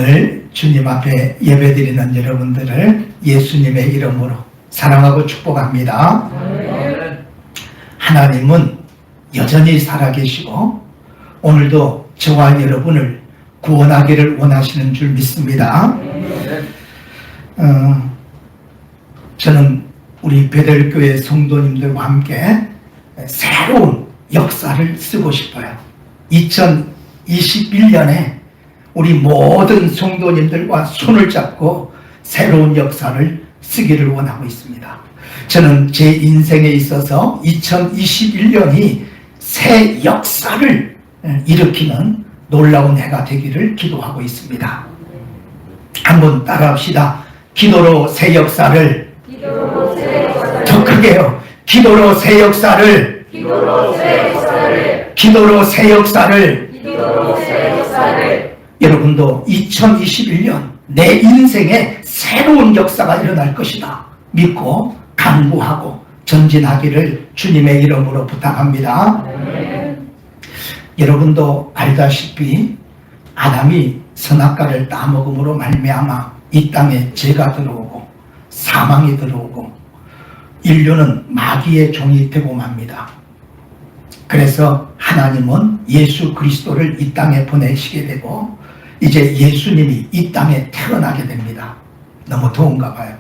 오늘 주님 앞에 예배드리는 여러분들을 예수님의 이름으로 사랑하고 축복합니다. 하나님은 여전히 살아계시고 오늘도 저와 여러분을 구원하기를 원하시는 줄 믿습니다. 저는 우리 베델교회 성도님들과 함께 새로운 역사를 쓰고 싶어요. 2021년에 우리 모든 성도님들과 손을 잡고 새로운 역사를 쓰기를 원하고 있습니다. 저는 제 인생에 있어서 2021년이 새 역사를 일으키는 놀라운 해가 되기를 기도하고 있습니다. 한번 따라합시다. 기도로 새 역사를, 더 크게요. 기도로 새 역사를, 기도로 새 역사를. 여러분도 2021년 내 인생에 새로운 역사가 일어날 것이다 믿고 간구하고 전진하기를 주님의 이름으로 부탁합니다. 여러분도 알다시피 아담이 선악과를 따먹음으로 말미암아 이 땅에 죄가 들어오고 사망이 들어오고 인류는 마귀의 종이 되고 맙니다. 그래서 하나님은 예수 그리스도를 이 땅에 보내시게 되고 이제 예수님이 이 땅에 태어나게 됩니다. 너무 더운가 봐요.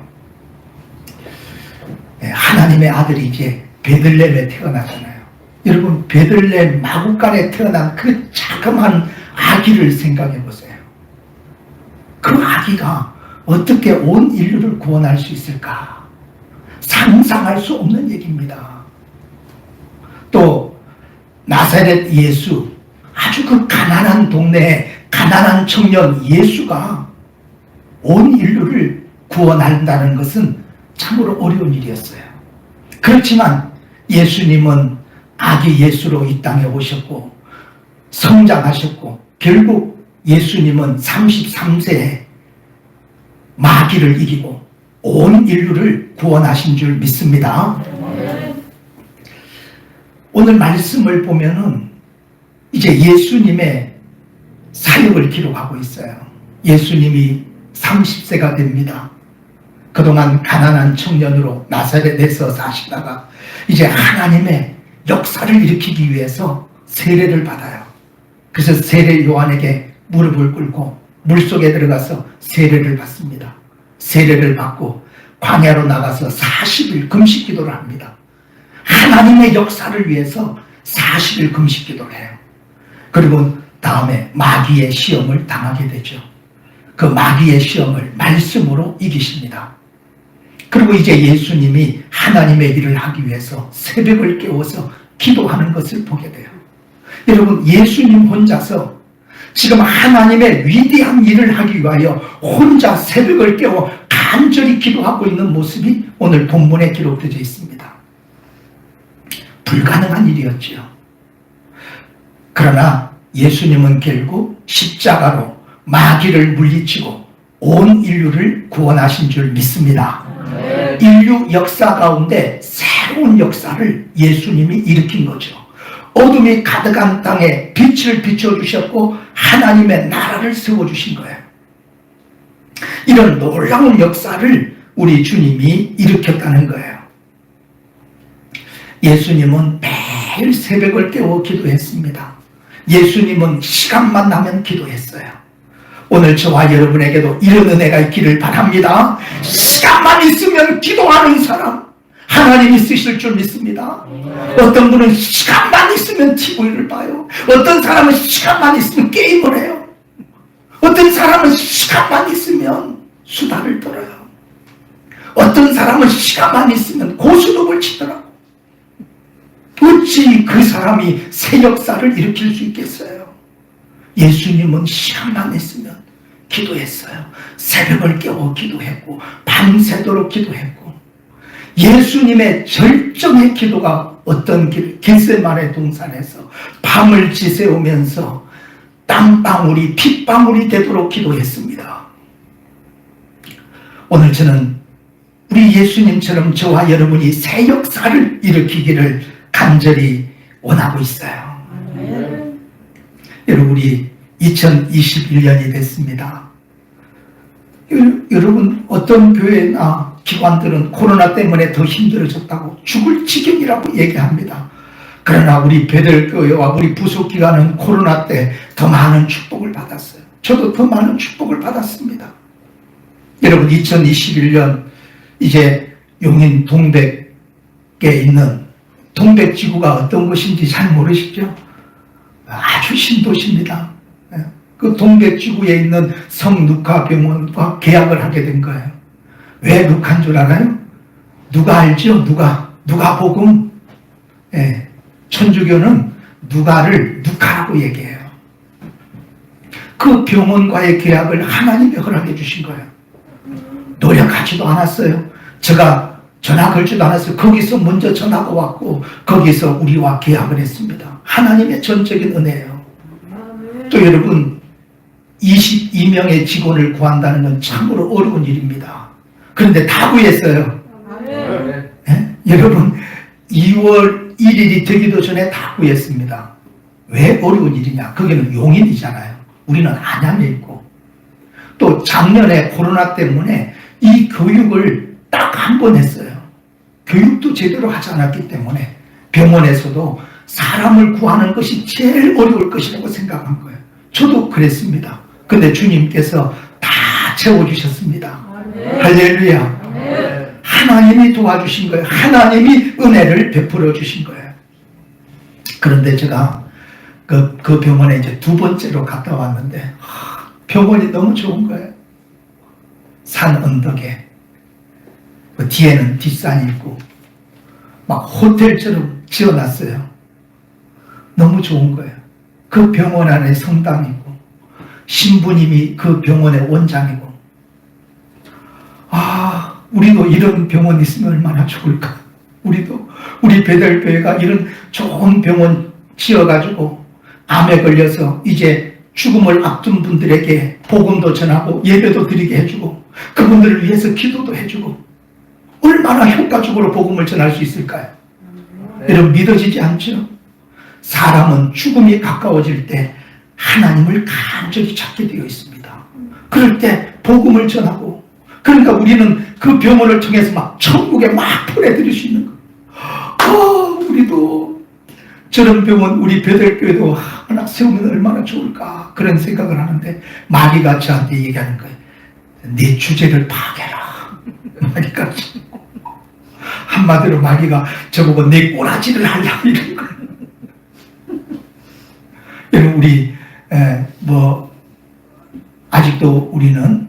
하나님의 아들이 이제 베들레헴에 태어나잖아요. 여러분, 베들레헴 마구간에 태어난 그 자그마한 아기를 생각해 보세요. 그 아기가 어떻게 온 인류를 구원할 수 있을까? 상상할 수 없는 얘기입니다. 또 나사렛 예수, 아주 그 가난한 동네에 가난한 청년 예수가 온 인류를 구원한다는 것은 참으로 어려운 일이었어요. 그렇지만 예수님은 아기 예수로 이 땅에 오셨고 성장하셨고 결국 예수님은 33세에 마귀를 이기고 온 인류를 구원하신 줄 믿습니다. 오늘 말씀을 보면은 이제 예수님의 사역을 기록하고 있어요. 예수님이 30세가 됩니다. 그동안 가난한 청년으로 나사렛에서 사시다가 이제 하나님의 역사를 일으키기 위해서 세례를 받아요. 그래서 세례 요한에게 무릎을 꿇고 물속에 들어가서 세례를 받습니다. 세례를 받고 광야로 나가서 40일 금식 기도를 합니다. 하나님의 역사를 위해서 40일 금식 기도를 해요. 그리고 다음에 마귀의 시험을 당하게 되죠. 그 마귀의 시험을 말씀으로 이기십니다. 그리고 이제 예수님이 하나님의 일을 하기 위해서 새벽을 깨워서 기도하는 것을 보게 돼요. 여러분, 예수님 혼자서 지금 하나님의 위대한 일을 하기 위하여 혼자 새벽을 깨워 간절히 기도하고 있는 모습이 오늘 본문에 기록되어 있습니다. 불가능한 일이었죠. 그러나 예수님은 결국 십자가로 마귀를 물리치고 온 인류를 구원하신 줄 믿습니다. 인류 역사 가운데 새로운 역사를 예수님이 일으킨 거죠. 어둠이 가득한 땅에 빛을 비춰주셨고 하나님의 나라를 세워주신 거예요. 이런 놀라운 역사를 우리 주님이 일으켰다는 거예요. 예수님은 매일 새벽을 깨워 기도했습니다. 예수님은 시간만 나면 기도했어요. 오늘 저와 여러분에게도 이런 은혜가 있기를 바랍니다. 시간만 있으면 기도하는 사람 하나님이 쓰실 줄 믿습니다. 어떤 분은 시간만 있으면 TV를 봐요. 어떤 사람은 시간만 있으면 게임을 해요. 어떤 사람은 시간만 있으면 수다를 떨어요. 어떤 사람은 시간만 있으면 고스톱을 치더라고. 어찌 그 사람이 새 역사를 일으킬 수 있겠어요? 예수님은 시간만 있으면 기도했어요. 새벽을 깨워 기도했고 밤새도록 기도했고 예수님의 절정의 기도가 어떤 겟세마네 동산에서 밤을 지새우면서 땀방울이 핏방울이 되도록 기도했습니다. 오늘 저는 우리 예수님처럼 저와 여러분이 새 역사를 일으키기를 간절히 원하고 있어요. 여러분, 우리 2021년이 됐습니다. 여러분, 어떤 교회나 기관들은 코로나 때문에 더 힘들어졌다고 죽을 지경이라고 얘기합니다. 그러나 우리 베들교회와 우리 부속기관은 코로나 때 더 많은 축복을 받았어요. 저도 더 많은 축복을 받았습니다. 여러분, 2021년 이제 용인 동백에 있는 동백지구가 어떤 것인지 잘 모르시죠? 아주 신도시입니다. 그 동백지구에 있는 성누카 병원과 계약을 하게 된 거예요. 왜 누카인 줄 알아요? 누가 알죠? 누가 복음? 예, 천주교는 누가를 누카라고 얘기해요. 그 병원과의 계약을 하나님이 허락해 주신 거예요. 노력하지도 않았어요. 제가 전화 걸지도 않았어요. 거기서 먼저 전화가 왔고 거기서 우리와 계약을 했습니다. 하나님의 전적인 은혜예요. 또 여러분, 22명의 직원을 구한다는 건 참으로 어려운 일입니다. 그런데 다 구했어요. 네? 여러분, 2월 1일이 되기도 전에 다 구했습니다. 왜 어려운 일이냐? 거기는 용인이잖아요. 우리는 안양에 있고. 또 작년에 코로나 때문에 이 교육을 딱 한 번 했어요. 교육도 제대로 하지 않았기 때문에 병원에서도 사람을 구하는 것이 제일 어려울 것이라고 생각한 거예요. 저도 그랬습니다. 근데 주님께서 다 채워주셨습니다. 할렐루야. 하나님이 도와주신 거예요. 하나님이 은혜를 베풀어 주신 거예요. 그런데 제가 그 병원에 이제 두 번째로 갔다 왔는데 병원이 너무 좋은 거예요. 산 언덕에 그 뒤에는 뒷산이 있고 막 호텔처럼 지어놨어요. 너무 좋은 거예요. 그 병원 안에 성당이고 신부님이 그 병원의 원장이고, 우리도 이런 병원 있으면 얼마나 좋을까. 우리 베들교회가 이런 좋은 병원 지어가지고 암에 걸려서 이제 죽음을 앞둔 분들에게 복음도 전하고 예배도 드리게 해주고 그분들을 위해서 기도도 해주고 얼마나 효과적으로 복음을 전할 수 있을까요? 여러분, 믿어지지 않죠? 사람은 죽음이 가까워질 때 하나님을 간절히 찾게 되어 있습니다. 그럴 때 복음을 전하고, 그러니까 우리는 그 병원을 통해서 막 천국에 막 보내드릴 수 있는 거예요. 우리도 저런 병원 우리 베들교회도 하나 세우면 얼마나 좋을까 그런 생각을 하는데 마귀가 저한테 얘기하는 거예요. 네 주제를 파괴라. 마귀가 한마디로 마귀가 저보고 내 꼬라지를 하려고 이런 거예요. 여러분, 우리 아직도 우리는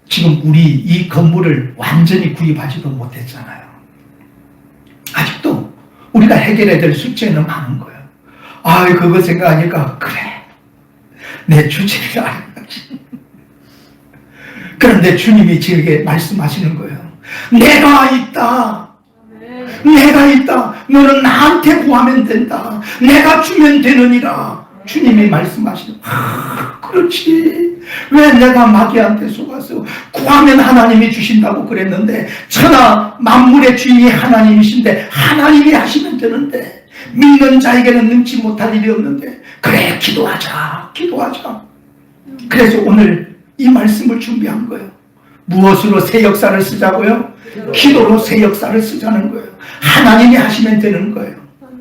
지금 우리 이 건물을 완전히 구입하지도 못했잖아요. 아직도 우리가 해결해야 될 숙제는 많은 거예요. 그거 생각하니까 그래, 내 주제를 알아야지. 그런데 주님이 저에게 말씀하시는 거예요. 내가 있다. 너는 나한테 구하면 된다. 내가 주면 되느니라. 주님이 말씀하시는, 그렇지. 왜 내가 마귀한테 속아서 구하면 하나님이 주신다고 그랬는데, 천하 만물의 주인이 하나님이신데 하나님이 하시면 되는데, 믿는 자에게는 능치 못할 일이 없는데, 그래, 기도하자. 그래서 오늘 이 말씀을 준비한 거예요. 무엇으로 새 역사를 쓰자고요? 기도로 새 역사를 쓰자는 거예요. 하나님이 하시면 되는 거예요.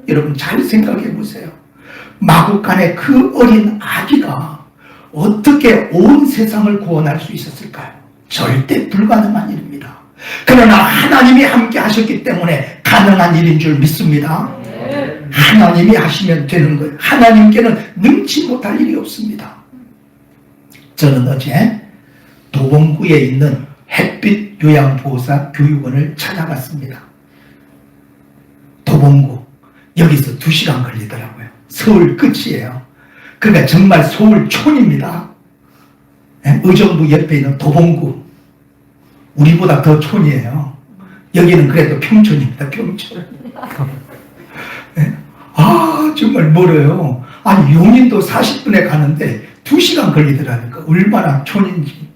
여러분, 잘 생각해 보세요. 마구간에 그 어린 아기가 어떻게 온 세상을 구원할 수 있었을까요? 절대 불가능한 일입니다. 그러나 하나님이 함께 하셨기 때문에 가능한 일인 줄 믿습니다. 하나님이 하시면 되는 거예요. 하나님께는 능치 못할 일이 없습니다. 저는 어제 도봉구에 있는 햇빛 요양보호사 교육원을 찾아갔습니다. 도봉구, 여기서 2시간 걸리더라고요. 서울 끝이에요. 그러니까 정말 서울촌입니다. 의정부 옆에 있는 도봉구, 우리보다 더 촌이에요. 여기는 그래도 평촌입니다. 평촌. 정말 멀어요. 용인도 40분에 가는데 2시간 걸리더라니까. 얼마나 촌인지.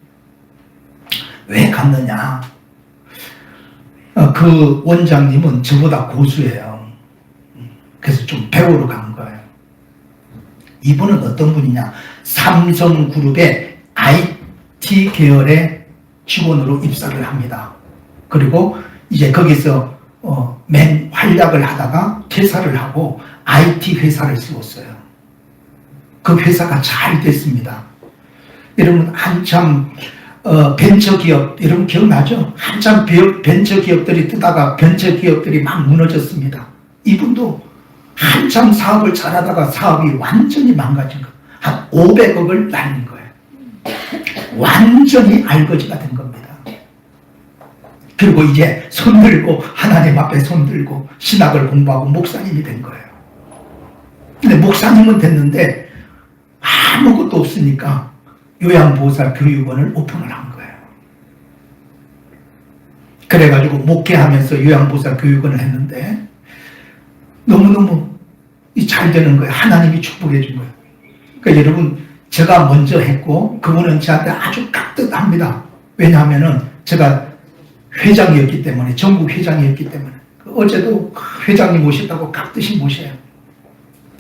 왜 갔느냐? 그 원장님은 저보다 고수예요. 그래서 좀 배우러 간 거예요. 이분은 어떤 분이냐? 삼성그룹의 IT 계열의 직원으로 입사를 합니다. 그리고 이제 거기서 맨 활약을 하다가 퇴사를 하고 IT 회사를 세웠어요. 그 회사가 잘 됐습니다. 여러분 한참 벤처기업 여러분 기억나죠? 한참 벤처기업들이 뜨다가 벤처기업들이 막 무너졌습니다. 이분도 한참 사업을 잘하다가 사업이 완전히 망가진 거예요. 한 500억을 날린 거예요. 완전히 알거지가 된 겁니다. 그리고 이제 손들고 하나님 앞에 손들고 신학을 공부하고 목사님이 된 거예요. 근데 목사님은 됐는데 아무것도 없으니까 요양보호사 교육원을 오픈을 한 거예요. 그래가지고 목회하면서 요양보호사 교육원을 했는데 너무너무 잘 되는 거예요. 하나님이 축복해 준 거예요. 그러니까 여러분 제가 먼저 했고 그분은 저한테 아주 깍듯합니다. 왜냐하면은 제가 회장이었기 때문에 전국 회장이었기 때문에 어제도 회장님 오셨다고 깍듯이 모셔요.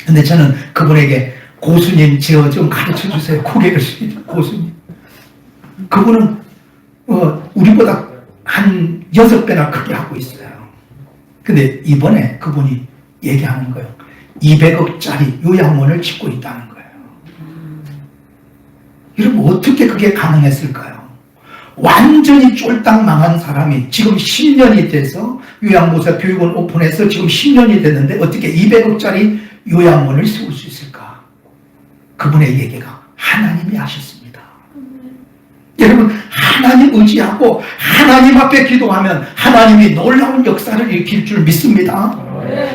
근데 저는 그분에게 고수님 저 좀 가르쳐 주세요. 고개를 숙이죠. 고수님. 그분은 우리보다 한 6배나 크게 하고 있어요. 근데 이번에 그분이 얘기하는 거예요. 200억짜리 요양원을 짓고 있다는 거예요. 여러분 어떻게 그게 가능했을까요? 완전히 쫄딱 망한 사람이 지금 10년이 돼서 요양보호사 교육원 오픈해서 지금 10년이 됐는데 어떻게 200억짜리 요양원을 세울 수 있을까? 그분의 얘기가 하나님이 하셨습니다. 여러분 하나님 의지하고 하나님 앞에 기도하면 하나님이 놀라운 역사를 일으킬 줄 믿습니다.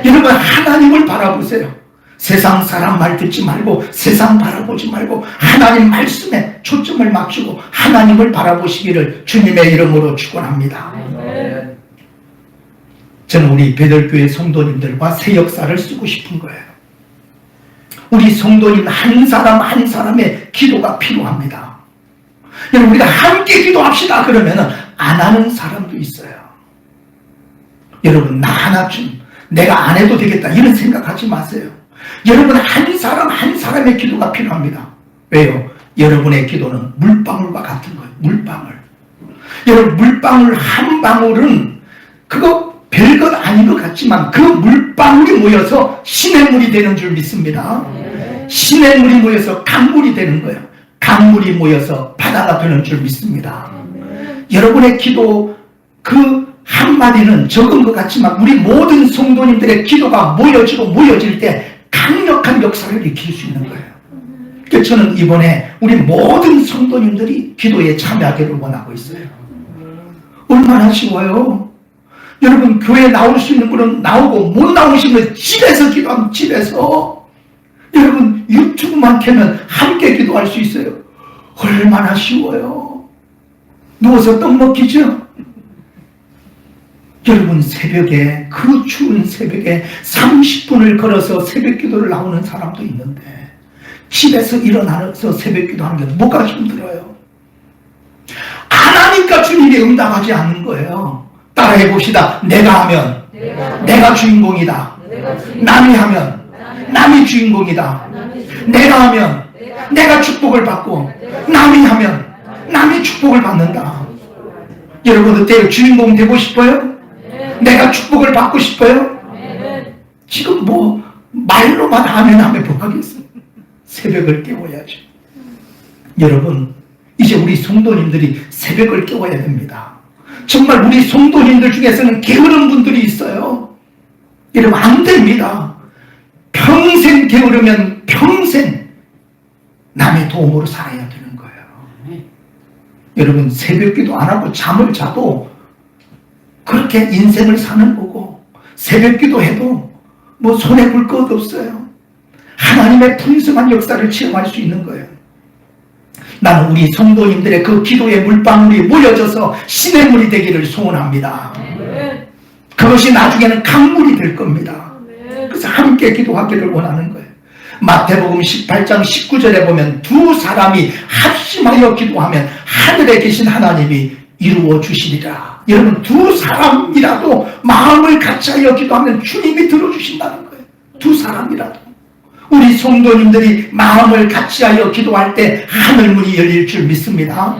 여러분 하나님을 바라보세요. 세상 사람 말 듣지 말고 세상 바라보지 말고 하나님 말씀에 초점을 맞추고 하나님을 바라보시기를 주님의 이름으로 축원합니다. 저는 우리 베들교회 성도님들과 새 역사를 쓰고 싶은 거예요. 우리 성도님 한 사람 한 사람의 기도가 필요합니다. 여러분 우리가 함께 기도합시다 그러면 안 하는 사람도 있어요. 여러분 나 하나쯤 내가 안 해도 되겠다 이런 생각하지 마세요. 여러분 한 사람 한 사람의 기도가 필요합니다. 왜요? 여러분의 기도는 물방울과 같은 거예요. 물방울. 여러분 물방울 한 방울은 그거 별것 아닌 것 같지만 그 물방울이 모여서 시냇물이 되는 줄 믿습니다. 시냇물이 모여서 강물이 되는 거예요. 강물이 모여서 바다가 되는 줄 믿습니다. 여러분의 기도 그 한마디는 적은 것 같지만 우리 모든 성도님들의 기도가 모여질 때 강력한 역사를 일으킬 수 있는 거예요. 그래서 저는 이번에 우리 모든 성도님들이 기도에 참여하기를 원하고 있어요. 얼마나 쉬워요. 여러분 교회에 나올 수 있는 분은 나오고 못 나오시면 집에서 기도하면 집에서 여러분 유튜브만 켜면 함께 기도할 수 있어요. 얼마나 쉬워요. 누워서 떡 먹기죠. 여러분 새벽에 그 추운 새벽에 30분을 걸어서 새벽 기도를 나오는 사람도 있는데 집에서 일어나서 새벽 기도하는 게 뭐가 힘들어요. 안 하니까 주님이 응답하지 않는 거예요. 따라해 봅시다. 내가 하면 내가 주인공이다. 남이 하면 남이 주인공이다. 내가 하면 내가 축복을 받고 남이 하면 남이 축복을 받는다. 여러분 어때요? 주인공 되고 싶어요? 내가 축복을 받고 싶어요? 지금 뭐 말로만 하면 뭐 하겠어요? 새벽을 깨워야죠. 여러분 이제 우리 성도님들이 새벽을 깨워야 됩니다. 정말 우리 성도님들 중에서는 게으른 분들이 있어요. 여러분 안 됩니다. 평생 게으르면 평생 남의 도움으로 살아야 되는 거예요. 여러분 새벽기도 안 하고 잠을 자도 그렇게 인생을 사는 거고 새벽기도 해도 뭐 손에 볼 것 없어요. 하나님의 풍성한 역사를 체험할 수 있는 거예요. 나는 우리 성도님들의 그 기도의 물방울이 모여져서 시냇물이 되기를 소원합니다. 그것이 나중에는 강물이 될 겁니다. 그래서 함께 기도하기를 원하는 거예요. 마태복음 18장 19절에 보면 두 사람이 합심하여 기도하면 하늘에 계신 하나님이 이루어 주시리라. 여러분 두 사람이라도 마음을 같이하여 기도하면 주님이 들어주신다는 거예요. 두 사람이라도. 우리 성도님들이 마음을 같이하여 기도할 때 하늘문이 열릴 줄 믿습니다.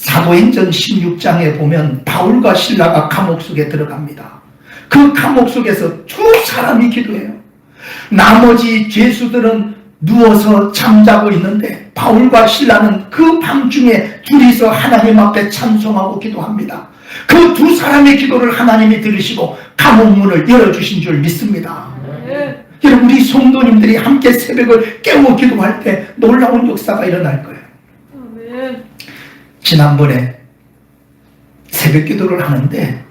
사도행전 16장에 보면 바울과 실라가 감옥 속에 들어갑니다. 그 감옥 속에서 두 사람이 기도해요. 나머지 죄수들은 누워서 잠자고 있는데 바울과 실라는 그 밤중에 둘이서 하나님 앞에 찬송하고 기도합니다. 그 두 사람의 기도를 하나님이 들으시고 감옥 문을 열어주신 줄 믿습니다. 여러분, 우리 성도님들이 함께 새벽을 깨워 기도할 때 놀라운 역사가 일어날 거예요. 지난번에 새벽 기도를 하는데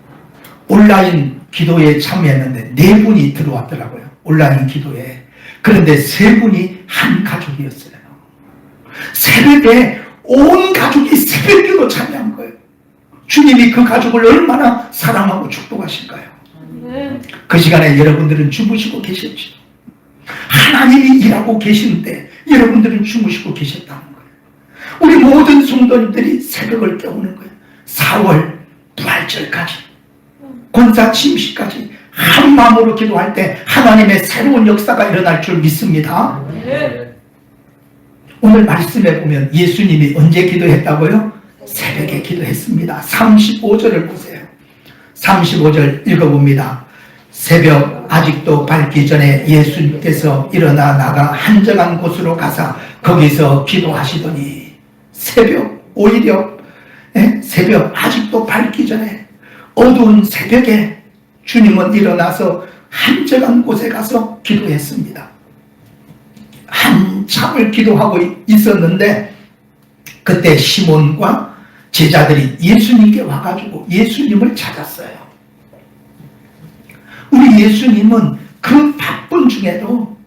온라인 기도에 참여했는데 4분이 들어왔더라고요. 온라인 기도에. 그런데 3분이 한 가족이었어요. 새벽에 온 가족이 새벽 기도 참여한 거예요. 주님이 그 가족을 얼마나 사랑하고 축복하실까요? 그 시간에 여러분들은 주무시고 계셨죠. 하나님이 일하고 계시는데 여러분들은 주무시고 계셨다는 거예요. 우리 모든 성도님들이 새벽을 깨우는 거예요. 4월 부활절까지, 권사 침식까지 한 마음으로 기도할 때 하나님의 새로운 역사가 일어날 줄 믿습니다. 오늘 말씀에 보면 예수님이 언제 기도했다고요? 새벽에 기도했습니다. 35절을 보세요. 35절 읽어봅니다. 새벽 아직도 밝기 전에 예수님께서 일어나 나가 한적한 곳으로 가사 거기서 기도하시더니, 새벽, 오히려 새벽 아직도 밝기 전에 어두운 새벽에 주님은 일어나서 한적한 곳에 가서 기도했습니다. 한참을 기도하고 있었는데 그때 시몬과 제자들이 예수님께 와가지고 예수님을 찾았어요. 우리 예수님은 그 바쁜 중에도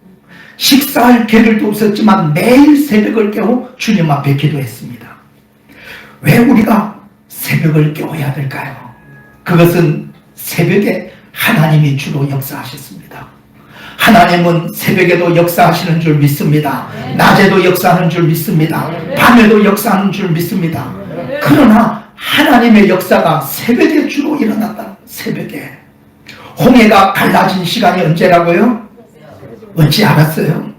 식사할 계획도 없었지만 매일 새벽을 깨워 주님 앞에 기도했습니다. 왜 우리가 새벽을 깨워야 될까요? 그것은 새벽에 하나님이 주로 역사하셨습니다. 하나님은 새벽에도 역사하시는 줄 믿습니다. 낮에도 역사하는 줄 믿습니다. 밤에도 역사하는 줄 믿습니다. 그러나 하나님의 역사가 새벽에 주로 일어났다. 새벽에. 홍해가 갈라진 시간이 언제라고요? 언제 알았어요?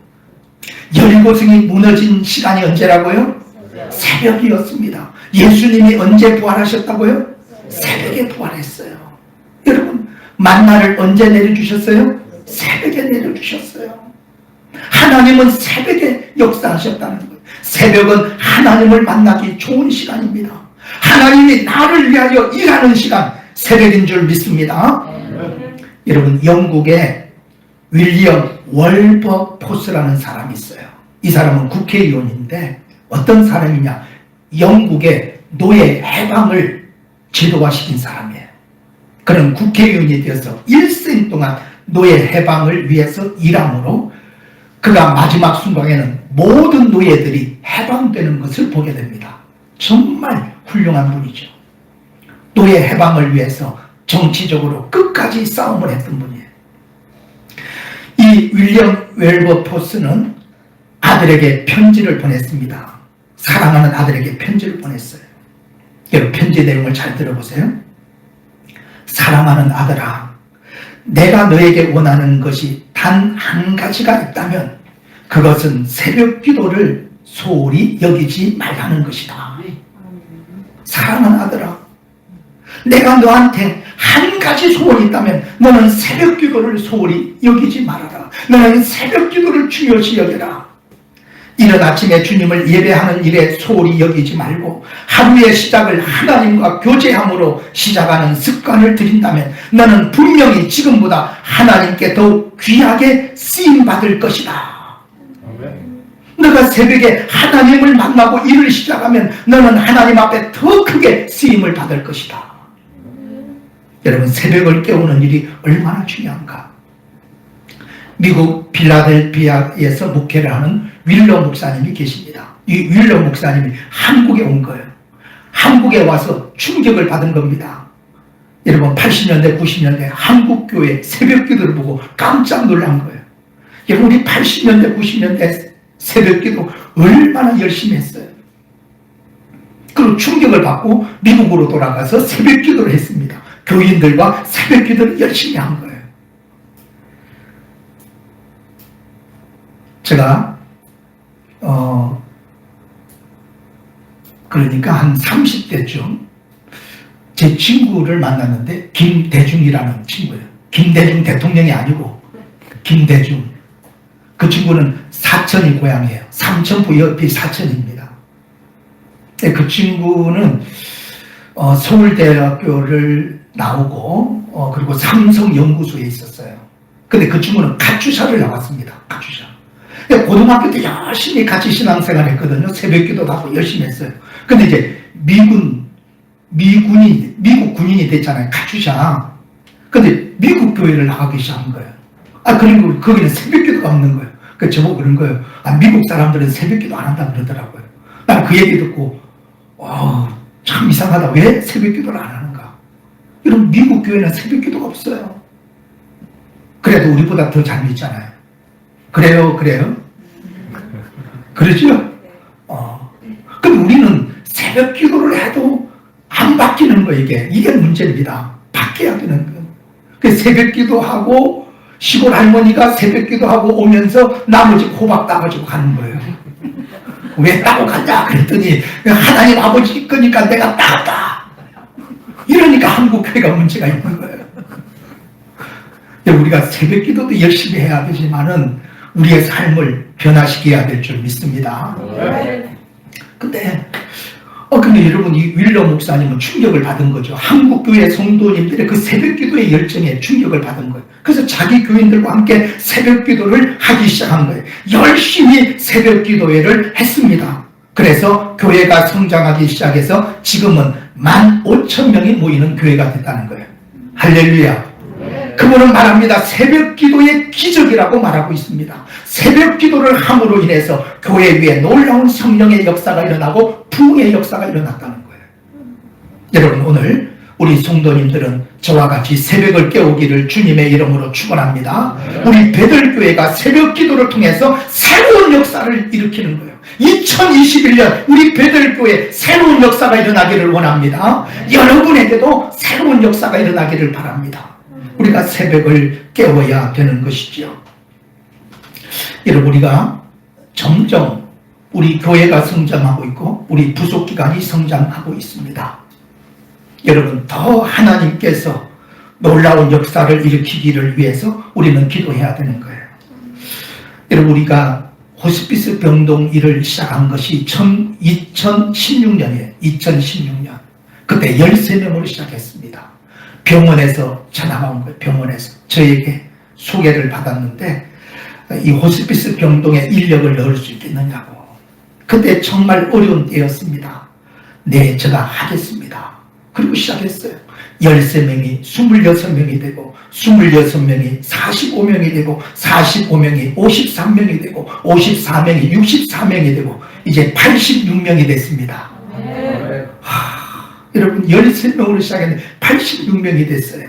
여리고성이 무너진 시간이 언제라고요? 새벽이었습니다. 예수님이 언제 부활하셨다고요? 새벽에 부활했어요. 여러분, 만나를 언제 내려주셨어요? 새벽에 내려주셨어요. 하나님은 새벽에 역사하셨다는 거예요. 새벽은 하나님을 만나기 좋은 시간입니다. 하나님이 나를 위하여 일하는 시간, 새벽인 줄 믿습니다. 여러분, 영국에 윌리엄 월버포스라는 사람이 있어요. 이 사람은 국회의원인데 어떤 사람이냐? 영국의 노예 해방을 제도화시킨 사람이에요. 그는 국회의원이 되어서 일생 동안 노예 해방을 위해서 일함으로 그가 마지막 순간에는 모든 노예들이 해방되는 것을 보게 됩니다. 정말 훌륭한 분이죠. 노예 해방을 위해서 정치적으로 끝까지 싸움을 했던 분이에요. 이 윌리엄 웰버포스는 아들에게 편지를 보냈습니다. 사랑하는 아들에게 편지를 보냈어요. 여러분, 편지 내용을 잘 들어보세요. 사랑하는 아들아, 내가 너에게 원하는 것이 단 한 가지가 있다면 그것은 새벽 기도를 소홀히 여기지 말라는 것이다. 사랑하는 아들아, 내가 너한테 한 가지 소원이 있다면 너는 새벽 기도를 소홀히 여기지 말아라. 너는 새벽 기도를 중요시 여겨라. 이른 아침에 주님을 예배하는 일에 소홀히 여기지 말고 하루의 시작을 하나님과 교제함으로 시작하는 습관을 들인다면 너는 분명히 지금보다 하나님께 더욱 귀하게 쓰임받을 것이다. 너가 새벽에 하나님을 만나고 일을 시작하면 너는 하나님 앞에 더 크게 쓰임을 받을 것이다. 여러분, 새벽을 깨우는 일이 얼마나 중요한가? 미국 필라델피아에서 목회를 하는 윌러 목사님이 계십니다. 이 윌러 목사님이 한국에 온 거예요. 한국에 와서 충격을 받은 겁니다. 여러분, 80년대, 90년대 한국 교회 새벽 기도를 보고 깜짝 놀란 거예요. 여러분, 우리 80년대, 90년대 새벽 기도 얼마나 열심히 했어요. 그리고 충격을 받고 미국으로 돌아가서 새벽 기도를 했습니다. 교인들과 새벽 기도를 열심히 한 거예요. 제가 그러니까 한 30대쯤 제 친구를 만났는데, 김대중이라는 친구예요. 김대중 대통령이 아니고 김대중. 그 친구는 사천이 고향이에요. 삼천포 옆이 사천입니다. 그 친구는 서울대학교를 나오고 그리고 삼성연구소에 있었어요. 근데 그 친구는 가추샤를 나왔습니다. 가추샤. 고등학교 때 열심히 같이 신앙생활 했거든요. 새벽기도도 하고 열심히 했어요. 근데 이제 미국 군인이 됐잖아요. 가추샤. 근데 미국 교회를 나가기 시작한 거예요. 그리고 거기는 새벽기도가 없는 거예요. 그 저보고 그런 거예요. 미국 사람들은 새벽기도 안 한다 그러더라고요. 나는 그 얘기 듣고 참 이상하다. 왜 새벽기도를 안 하는가? 이런 미국 교회는 새벽기도가 없어요. 그래도 우리보다 더 잘 믿잖아요. 그래요? 그러죠? 근데 우리는 새벽기도를 해도 안 바뀌는 거, 이게 문제입니다. 바뀌어야 되는 거. 그 새벽기도하고 시골 할머니가 새벽기도하고 오면서 나머지 호박 따가지고 가는 거예요. 왜 따고 갔냐 그랬더니 하나님 아버지 거니까 내가 따다. 이러니까 한국 교회가 문제가 있는 거예요. 우리가 새벽기도도 열심히 해야 되지만은 우리의 삶을 변화시켜야 될 줄 믿습니다. 근데 여러분, 이 윌러 목사님은 충격을 받은 거죠. 한국 교회 성도님들의 그 새벽기도의 열정에 충격을 받은 거예요. 그래서 자기 교인들과 함께 새벽기도를 하기 시작한 거예요. 열심히 새벽기도회를 했습니다. 그래서 교회가 성장하기 시작해서 지금은 15,000명이 모이는 교회가 됐다는 거예요. 할렐루야. 그분은 말합니다. 새벽기도의 기적이라고 말하고 있습니다. 새벽기도를 함으로 인해서 교회 위에 놀라운 성령의 역사가 일어나고 부흥의 역사가 일어났다는 거예요. 여러분, 오늘 우리 성도님들은 저와 같이 새벽을 깨우기를 주님의 이름으로 축원합니다. 우리 베들교회가 새벽기도를 통해서 새로운 역사를 일으키는 거예요. 2021년 우리 베들교회 새로운 역사가 일어나기를 원합니다. 여러분에게도 새로운 역사가 일어나기를 바랍니다. 우리가 새벽을 깨워야 되는 것이죠. 여러분, 우리가 점점 우리 교회가 성장하고 있고 우리 부속기관이 성장하고 있습니다. 여러분, 더 하나님께서 놀라운 역사를 일으키기를 위해서 우리는 기도해야 되는 거예요. 여러분, 우리가 호스피스 병동 일을 시작한 것이 2016년이에요. 2016년. 그때 13명으로 시작했습니다. 병원에서 전화가 온 거예요. 병원에서 저에게 소개를 받았는데 이 호스피스 병동에 인력을 넣을 수 있겠느냐고. 그때 정말 어려운 때였습니다. 네, 제가 하겠습니다. 그리고 시작했어요. 13명이 26명이 되고 26명이 45명이 되고 45명이 53명이 되고 54명이 64명이 되고 이제 86명이 됐습니다. 여러분, 13명으로 시작했는데 86명이 됐어요.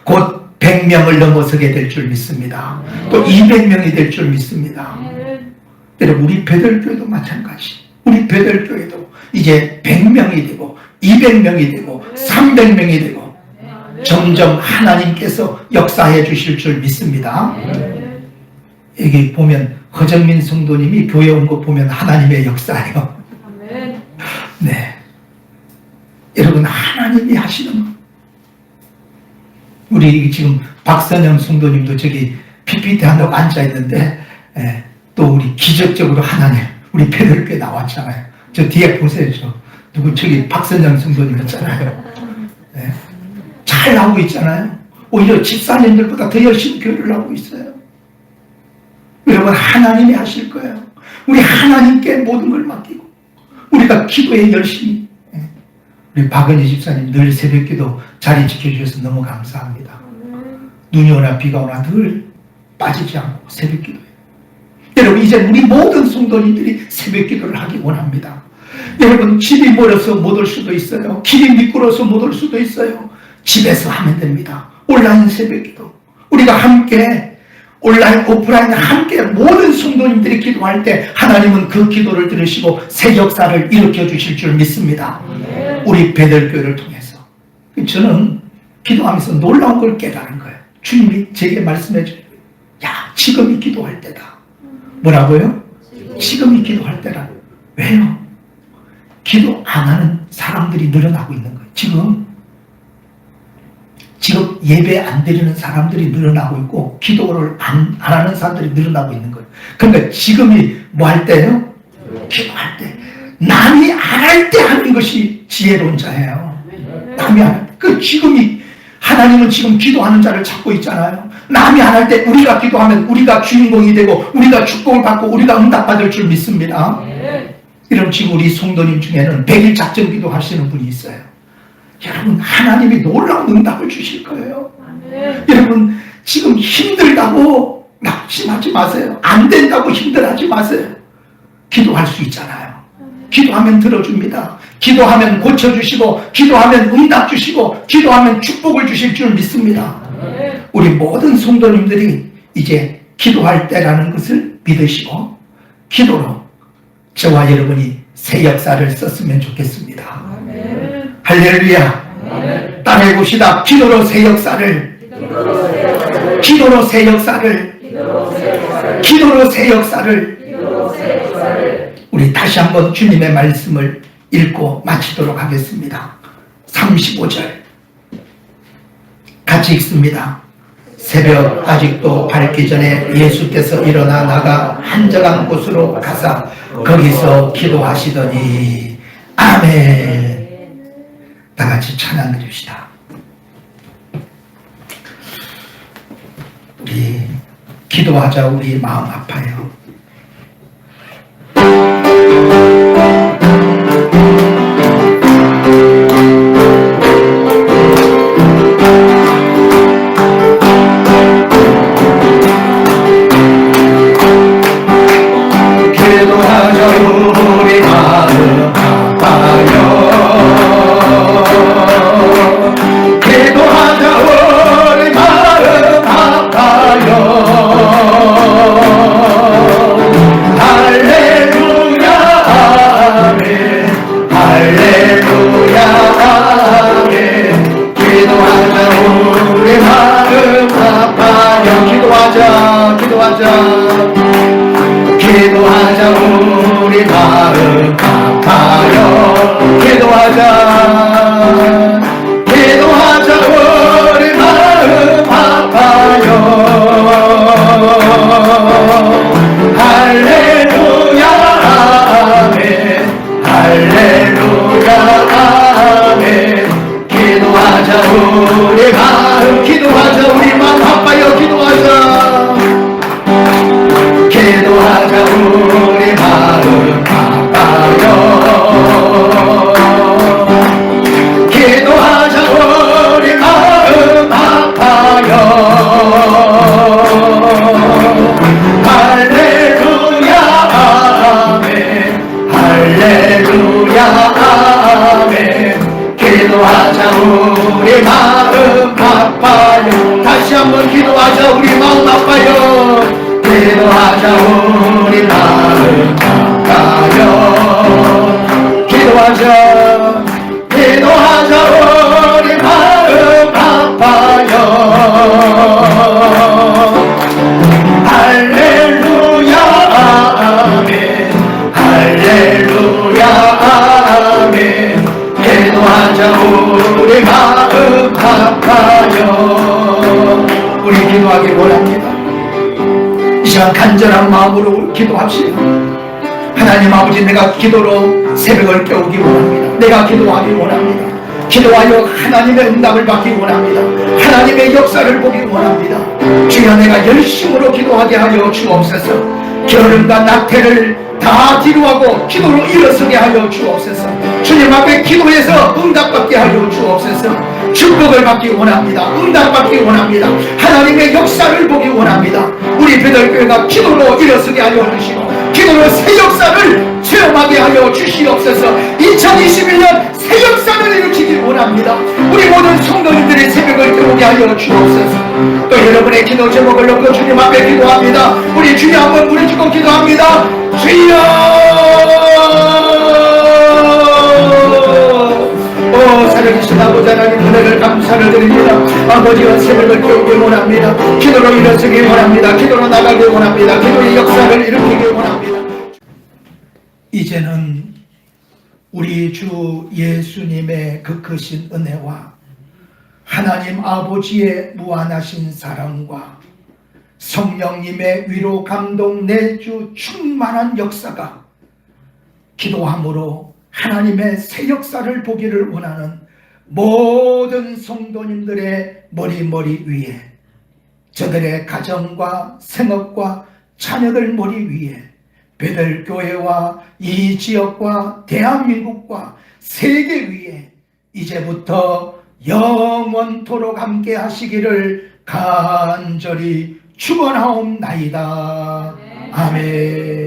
곧 100명을 넘어서게 될 줄 믿습니다. 또 200명이 될 줄 믿습니다. 여러분, 우리 베들교회도 마찬가지. 우리 베들교회도 이제 100명이 되고 200명이 되고 300명이 되고 점점 하나님께서 역사해 주실 줄 믿습니다. 여기 보면 허정민 성도님이 교회 온 거 보면 하나님의 역사예요. 네. 여러분, 하나님이 하시는 거. 우리 지금 박선영 성도님도 저기 PPT 한다고 앉아있는데 또 우리 기적적으로 하나님, 우리 베들교회 나왔잖아요. 저 뒤에 보세요. 누구 저기 박선영 성도님 있잖아요. 잘 하고 있잖아요. 오히려 집사님들보다 더 열심히 교회를 하고 있어요. 여러분, 하나님이 하실 거예요. 우리 하나님께 모든 걸 맡기고 우리가 기도에 열심히. 우리 박은희 집사님 늘 새벽기도 자리 지켜주셔서 너무 감사합니다. 눈이 오나 비가 오나 늘 빠지지 않고 새벽기도해요. 여러분, 이제 우리 모든 성도님들이 새벽기도를 하기 원합니다. 여러분, 집이 멀어서 못 올 수도 있어요. 길이 미끄러워서 못 올 수도 있어요. 집에서 하면 됩니다. 온라인 새벽기도. 우리가 함께 온라인, 오프라인 함께 모든 성도님들이 기도할 때 하나님은 그 기도를 들으시고 새 역사를 일으켜 주실 줄 믿습니다. 우리 베들교회를 통해서. 저는 기도하면서 놀라운 걸 깨달은 거예요. 주님이 제게 말씀해 주세요. 야, 지금이 기도할 때다. 뭐라고요? 지금이 기도할 때라. 왜요? 기도 안 하는 사람들이 늘어나고 있는 거예요. 지금 예배 안 드리는 사람들이 늘어나고 있고 기도를 안 하는 사람들이 늘어나고 있는 거예요. 그러니까 지금이 뭐 할 때예요? 기도할 때. 남이 안 할 때 하는 것이 지혜로운 자예요. 남이 안 할 때. 그 지금이 하나님은 지금 기도하는 자를 찾고 있잖아요. 남이 안 할 때 우리가 기도하면 우리가 주인공이 되고 우리가 축복을 받고 우리가 응답받을 줄 믿습니다. 이런 지금 우리 성도님 중에는 100일 작전 기도 하시는 분이 있어요. 여러분, 하나님이 놀라운 응답을 주실 거예요. 여러분, 지금 힘들다고 낙심하지 마세요. 안 된다고 힘들어하지 마세요. 기도할 수 있잖아요. 기도하면 들어줍니다. 기도하면 고쳐주시고 기도하면 응답 주시고 기도하면 축복을 주실 줄 믿습니다. 우리 모든 성도님들이 이제 기도할 때라는 것을 믿으시고 기도로 저와 여러분이 새 역사를 썼으면 좋겠습니다. 할렐루야. 따라해봅시다. 기도로 새 역사를, 기도로 새 역사를, 기도로 새 역사를. 우리 다시 한번 주님의 말씀을 읽고 마치도록 하겠습니다. 35절 같이 읽습니다. 새벽 아직도 밝기 전에 예수께서 일어나 나가 한적한 곳으로 가사 거기서 기도하시더니 아멘. 다 같이 찬양 드립시다. 우리 기도하자. 우리 마음 아파요. 기도하자. 우리 마음 아파요. 기도하자. 기도하자. 우리 마음 아파요. 할렐루야 아멘. 할렐루야 아멘. 기도하자. 우리 마음, 기도하자. 우리 마음 아파요. 기도하자. 기도하자. 우리 마음 아파요. 기도하자. 우리 마음 아파요. 할렐루야 아멘. 할렐루야 아멘. 기도하자. 우리 마음 아파요. 다시 한번 기도하자. 우리 마음 아파요. 기도하자. 우리 마음 아파요. 기도하자. 기도하자. 우리 마음 아파요. 할렐루야 아멘. 할렐루야 아멘. 기도하자. 우리 마음 아파요. 우리 기도하기 원합니다. 이 시간 간절한 마음으로 기도합시다. 하나님 아버지, 내가 기도로 새벽을 깨우기 원합니다. 내가 기도하기 원합니다. 기도하여 하나님의 응답을 받기 원합니다. 하나님의 역사를 보기 원합니다. 주여, 내가 열심으로 기도하게 하여 주옵소서. 게으름과 낙태를 다 뒤로하고 기도로 일어서게 하여 주옵소서. 주님 앞에 기도해서 응답받게 하여 주옵소서. 축복을 받기 원합니다. 응답받기 원합니다. 하나님의 역사를 보기 원합니다. 우리 베들교회가 기도로 일어서게 하여 주시고 기도로 새 역사를 체험하게 하여 주시옵소서. 2021년 새 역사를 일으키기 원합니다. 우리 모든 성도님들의 새벽을 깨우게 하여 주옵소서. 또 여러분의 기도 제목을 놓고 주님 앞에 기도합니다. 우리 주님 한번 부르짖고 기도합니다. 주여, 살아계신 아버지 하나님, 은혜를 감사를 드립니다. 아버지와 새벽을 깨우기 원합니다. 기도로 일어서기 원합니다. 기도로 나가기 원합니다. 기도의 역사를 일으키기 원합니다. 이제는 우리 주 예수님의 그 크신 은혜와 하나님 아버지의 무한하신 사랑과 성령님의 위로 감동 내주 충만한 역사가 기도함으로 하나님의 새 역사를 보기를 원하는 모든 성도님들의 머리 위에, 저들의 가정과 생업과 자녀들 머리 위에, 베들교회와 이 지역과 대한민국과 세계 위에 이제부터 영원토록 함께 하시기를 간절히 축원하옵나이다. 아멘.